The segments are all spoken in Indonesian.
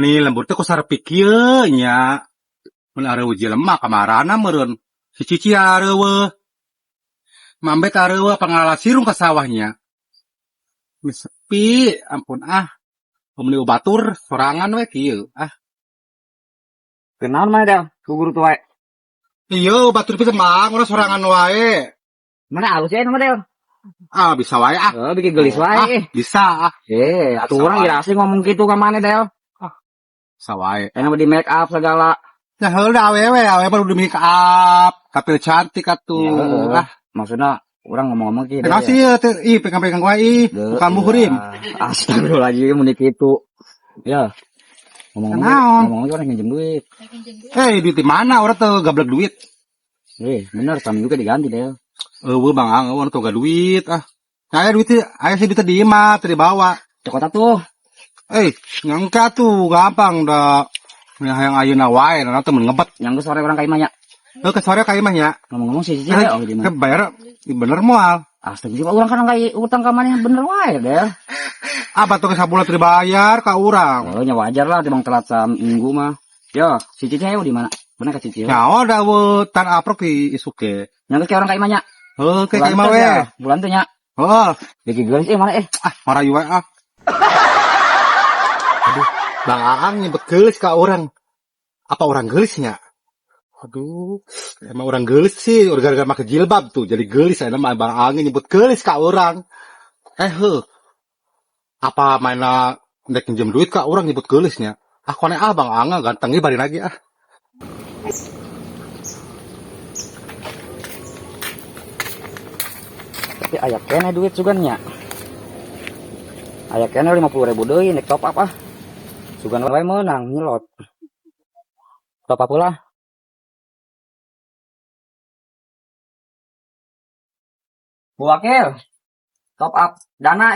Meni lembur teh kusarepik kieu nya. Mun areueuh jelema kamarana meureun. Si Cici areueuh. Mambet areueuh pangala sirung ka sawahnya. Geus sepi, ampun ah. Meni batur sorangan we kieu. Ah, Kenaon mah dah, ku guru tuh wae. ieu batur pisan mang urang sorangan wae. Mana alus ya nama Del? Ah, bisa wae ah. Bikin gelis Ah, wae. bisa ah. Atuh urang geus asing ngomong gitu ka mana Del? Bisa wae. Enak di make up segala. Nah, heula awewe baru di make up. Kapil cantik atuh. Ya, maksudnya orang ngomong-ngomong gitu. Kenapa sih ya? Ih, pegang-pegang wae ih. Bukan muhrim. Astagfirullahaladzim mun kitu. Ya. Ngomong-ngomong orang minjem duit. Duit di mana? Orang tuh gablek duit. Bener kami juga diganti Del. Bang Ang, orang tuh gak duit ah. Saya duit aya sih duit di imah, tadi bawa. Cokot atuh. Ngangka tuh gampang dah. Yang ayeuna wae, nanti mun ngebet. Yang sore orang ka imahnya. Ke sore ka imah nya. Ngomong-ngomong sih oh di mana? Bayar bener moal. Astagfirullah urang kan kayak utang ka mana bener wae Del. Apa tuh sabulan dibayar ka urang? Oh, nya wajar lah timbang telat seminggu mah. Yo, si Cici ayo di mana? Bener ka Cici? Nyawa da tan aprok di isuke. Yang ke orang ka imahnya. Ke imah we. Bulan teh nya. Jadi geus mana marayu wae ah. Aduh, Bang Aang nyebut gelis ka orang. Apa orang gelisnya? Aduh, emang orang gelis sih, gara-gara pakai jilbab tuh, jadi gelis. Emang Bang Aang nyebut gelis ka orang. Apa mainnya nek pinjam duit ka orang nyebut gelisnya? Ah, kone ah Bang Aang gantengnya bari lagi ah. Tapi aya kene duit sugan nya. Aya kene 50.000 deui nek top up ah. Sugan wae meunang nyelot. Top up ulah. Bu Wakil. Top up dana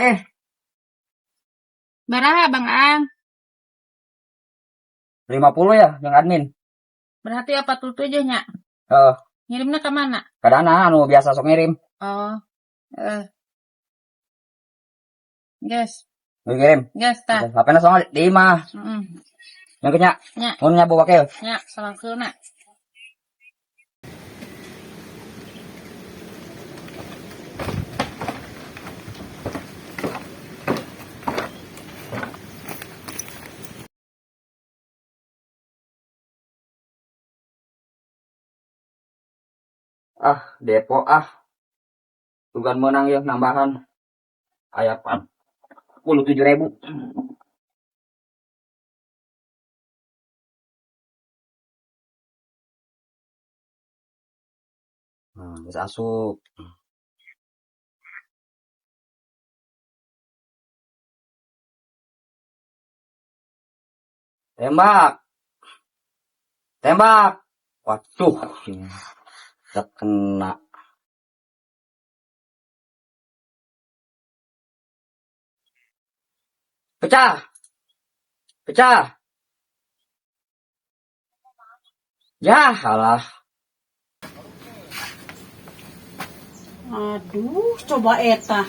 Baraha Bang Ang? 50 ya yang admin. Berarti 47 nya. Ngirimnya ke mana? Ka dana anu biasa sok ngirim. Guys. Ngirim. Guys tah. HP-na sok di imah. Yang kenya. Nya. Mun nya Bu Wakil. Nya, salangkeuna. Depo Sugan menang ya nambahan. Aya 47.000. Bisa asup. Tembak. Waduh. Terkena. Pecah. Ya, alah. Aduh, coba eta.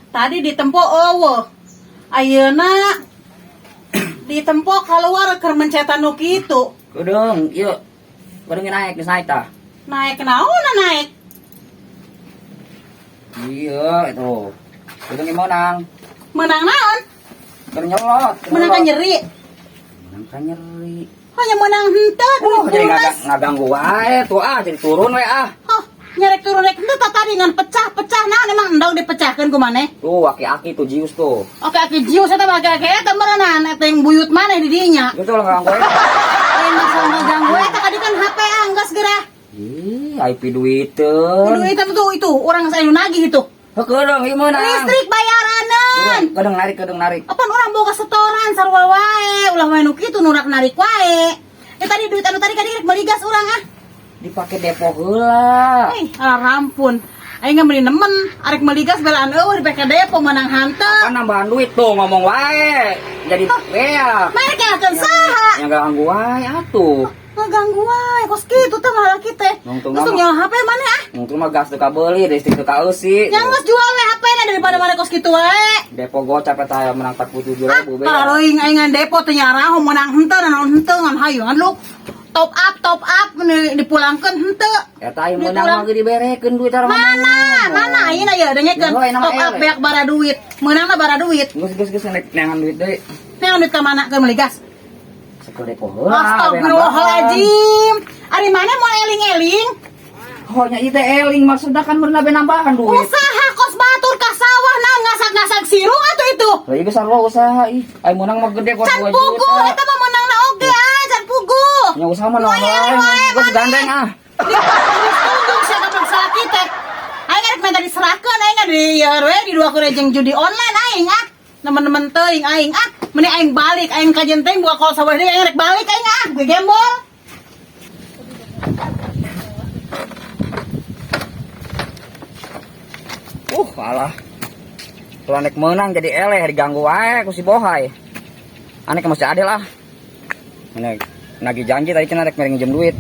Tadi ditempo eueuh. Ayeuna ditempo keluar keur mencetan nu kitu. Kudeung, ieu. Kudeung naik tah. Naik naon naik? Iya, itu. Kudeung menang. Menang naon? Nyolot. Menang ka nyeri. Hanya menang henteu. Jadi ngaganggu wae tuh jadi turun wae Nyerek turun rek henteu tadi ngan pecah-pecah naon emang endong dipecahkeun ku maneh. Tuh aki-aki tuh jius tuh. Oke aki jius eta mah aki eta merenang eta yang buyut maneh di dinya. Itu lah ngaganggu wae. Masalah ngaganggu eta kadi kan HP anggas gerah. IP duiteun. Duit itu orang saya nagih itu. Keudang ieu meunang. Listrik bayaranan. Keudang narik. Apa orang boga setoran sarua wae, ulah wae nu kitu nu narik wae. Tadi duit anu tadi kan rek beli gas urang Dipake depo heula. Rampun. Aing ngeumeunin nemen, arek beli gas belaan eueuh dipake depo menang hanteu. Kan nambahan duit tuh ngomong wae. Jadi beak. Mereka akan saha. Yang ganggu wae atuh. Ngaganggu wae kos kitu teh ngalaki teh. Langsung nyawa HP mana Untung mah gas teu kabeuli, listrik teu kaeusi. Yang geus jual we HP na daripada mana kos gitu wae. Depo gocap eta menang 47.000 be. Kalau ingan depo teh nyarah menang henteu naon henteu ngan hayu ngan lu top up dipulangkeun henteu. Eta yang menang mah ge diberekeun duit arah Mana ayeuna ya ada nyekeun top up beak bara duit. Meunangna bara duit. Geus neangan duit deui. Neangan duit ka mana ke meligas? Sakur depo heula. Astagfirullahaladzim. Ari mana mau eling-eling? Oh nya ieu teh eling maksudna kan beunna be nambahan duit. Usaha kos batur ka sawah nah ngasak-ngasak sirung atuh itu. Lah ieu besar lo usaha ih. Ai menang mah gede kos 2 Can juta. pugu eta mah meunangna oge can pugu. Nya usaha mah naon. Geus gandeng ah. Untung saya kapan sakit teh. Aing rek minta diserahkeun aing di ya we di dua jeung judi online aing ah. Teman-teman teuing aing ah. Mending aing balik aing kajen teh buka kol sawah deui aing rek balik aing ah. Gue gembol. Alah. Kalau anek menang jadi eleh diganggu wae ku si Bohai. Anek masih adil lah. Anek nagih janji tadi cenah rek minjem duit.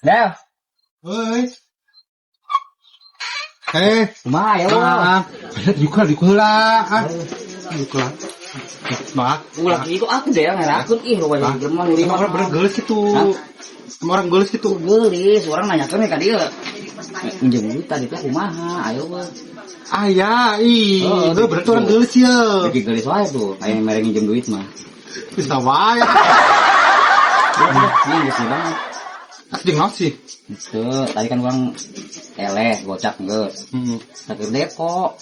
Del, Heuy. kumaha ya lo? Dikula. Dikula. Mah, Ulah itu aku deh ngerakeun ih rupanya jelema nu lima. orang bener geus kitu. Sama orang geus kitu. Geulis, orang nanyakeun ka dieu. Minjem duit tadi teh kumaha? Ayo we. Aya, ih, itu berarti orang geus ya. Bagi geulis wae tuh, aya mere minjem duit mah. Bisa wae. Ini geus banget. Asli sih. Itu tadi kan orang eleh gocap geus. Sakur depo.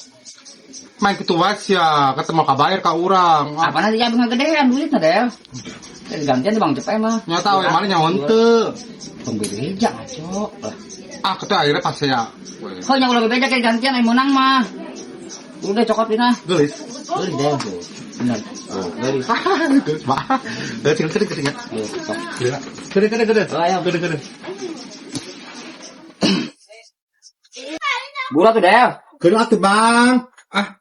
Main kitu wae ya, ketemu kabayar ka urang. Apa nanti ya gedean duitna Del. Gantian di Bang Cepet mah. Nyata we mana nyaon teu. Pembereja cok. Ah, kata akhirnya pas saya. Kok nya ulah bebeja kayak gantian ai menang mah. Udah cokot dina. Geus. Geulis Del tuh. Bener. Oh, geulis. Geus mah. Gede ya. Gede. Oh, ayo. Gede. Burat tuh Del. Gede atuh, Bang. Ah,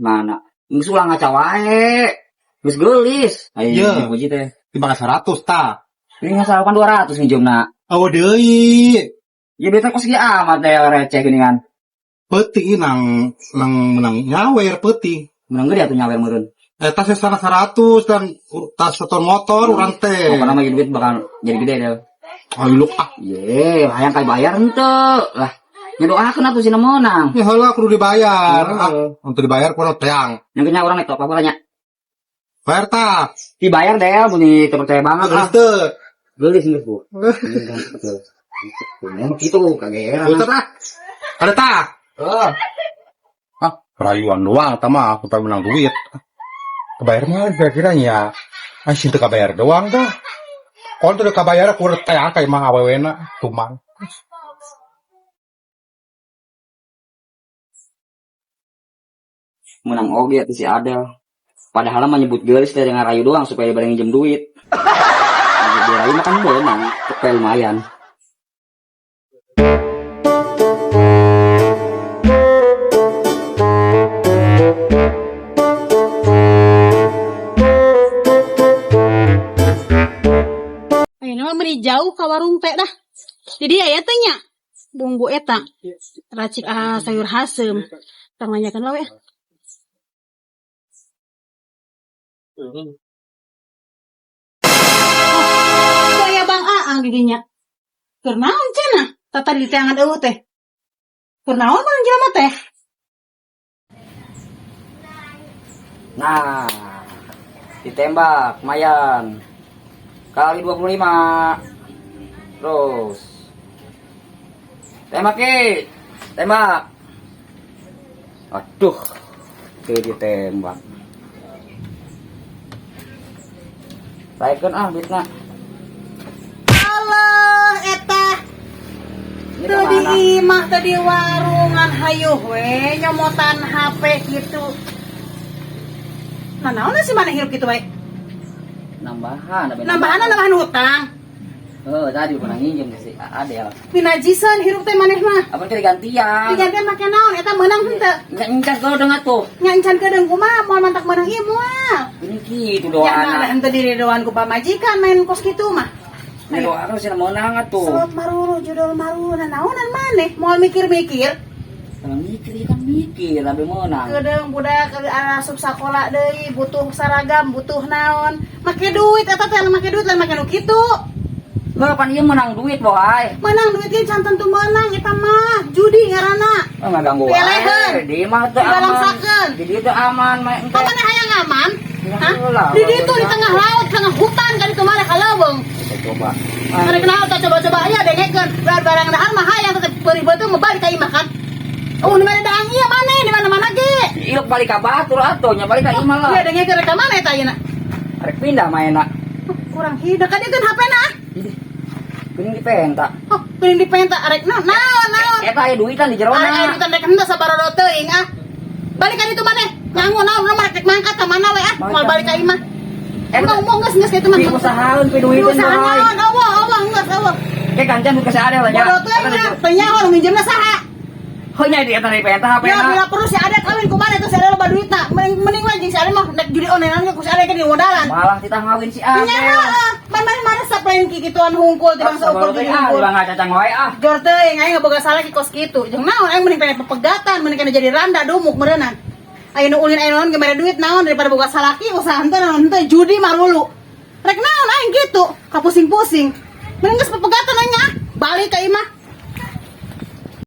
Mana? Geus ulah ngaca wae. Geus geulis. Ayo Iya. puji teh. 500 ta. Ini ngasalkan 200 minjemna. Awo deui. Ya beta kos ge amat teh receh geuningan. Peuting nang menang nyawer peuting. Menang gede atuh nyawer meureun. Tas sana 100 dan tas setor motor urang teh. Pokona mah duit bakal jadi gede Del. Ayo lu ah. Ye, hayang kai bayar henteu. Lah, ngedoakeun atuh cenah meunang. Ya heula kudu dibayar. Heeh. Untuk dibayar kudu teang. Yang kenya orang nek top apa nya? Bayar ta. Dibayar Del, muni teu percaya banget Geus ah. teu. Geulis geus Bu. Gitu kageran. Betul ah. Ada ta. Oh, Ah, perayuan doang ta mah supaya menang duit. Kebayar mah kira-kira nya. Asin teu kabayar doang dah. Kalau teu kabayar kudu teang kai mah awewena tumang. menang oge atuh si Adel. Padahal mah nyebut geulis teh dengan rayu doang supaya bareng minjem duit. Jadi rayu mah kan beunang, cepet lumayan. Ayeuna mah meuni jauh ka warung teh dah. Jadi aya teh nya bumbu eta racik sayur hasem. Tang nanyakeun wae. Saya Bang Aang didinya. Keur naon cenah? Tata di teangan eueuh teh. Keur naon mun jelema teh? Nah, ditembak lumayan. Kali 25. Terus. Tembak Ki. Tembak. Aduh. Tuh ditembak. Saekeun duitna. Allah eta Ini teu kemana? di imah teu di warungan hayuh we nyomotan HP gitu. Nah, naon sih mana hirup gitu we? Nambahan Nambahan hutang. Oh, tadi pernah nginjem si Adel. Pinajisan hirup teh maneh mah. Apa teh gantian? Digantian make naon eta meunang henteu. Nyancan kau dengan tuh. Nyancan kedeung kumaha moal mantak meunang ieu moal. Ini gitu Ya nah doana. henteu diri doan ku pamajikan main kos kitu mah. Ini doa harus menang tuh. Selot maruru judul maruru naonan maneh moal mikir-mikir. Kalau mikir kan mikir tapi menang. Kedeung budak asup sakola deui butuh seragam, butuh naon. Make duit eta teh make duit lain make nu kitu. Kapan dia menang duit boy? Menang duit ge can tentu menang eta mah judi ngaranna. Oh, nggak ganggu Pelehan. Di mah tuh aman. Dibalangsakeun. Di dieu teh aman. Kok maneh hayang aman? Hah? Lah, Di ditu di tengah laut, tengah hutan kan itu maneh kaleuweung. Coba. Mari kenal tak coba-coba aya dengekeun. Barang dahar mah hayang tetep peuri beuteung mah balik ka imah kan. Oh, di mana daang ieu maneh di mana-mana ge. Iluk balik ka batur atuh nya balik ka imah lah. Iya dengekeun rek ka mana eta ayeuna? Rek pindah maena. Kurang hideuk ka dieu HP-na. Kuning di penta. Oh, kuring dipenta arek naon. Eta aya duitan di jero Arek aya na. duitan rek henteu sabarodo teuing ah. Balik ka ditu maneh. Nganggo naon lu rek mangkat ka mana we ah. Moal balik ka imah. Emang mau geus kitu mah. Usahaeun pi duitan Usaha boy. naon? Awah geus awah. Kayak gancan buka si Adel aja. Bodoh teuing mah. Teu nyaho nu minjemna saha? Heunya di eta di penta HP Ya na. bila perlu si Ade kawin kumaha tuh si Ade loba duitna. Mending we jeung si Ade mah nek judi online ge ku si Ade ke di modalan. Malah kita ngawin si Nya Adel. man mana saplain ki kituan hungkul ti bangsa ukur jeung hungkul. Ulah ngacacang wae ah. Jor teuing aing boga salah ki kos kitu. Jeung naon aing mending pengen pepegatan, mending kana jadi randa dumuk meureunnan. Ayeuna ulin aya naon ge mere duit naon daripada boga salah ki usaha henteu naon henteu judi marulu. Rek naon aing gitu, kapusing-pusing. Mending geus pepegatan aing ah, balik ka imah.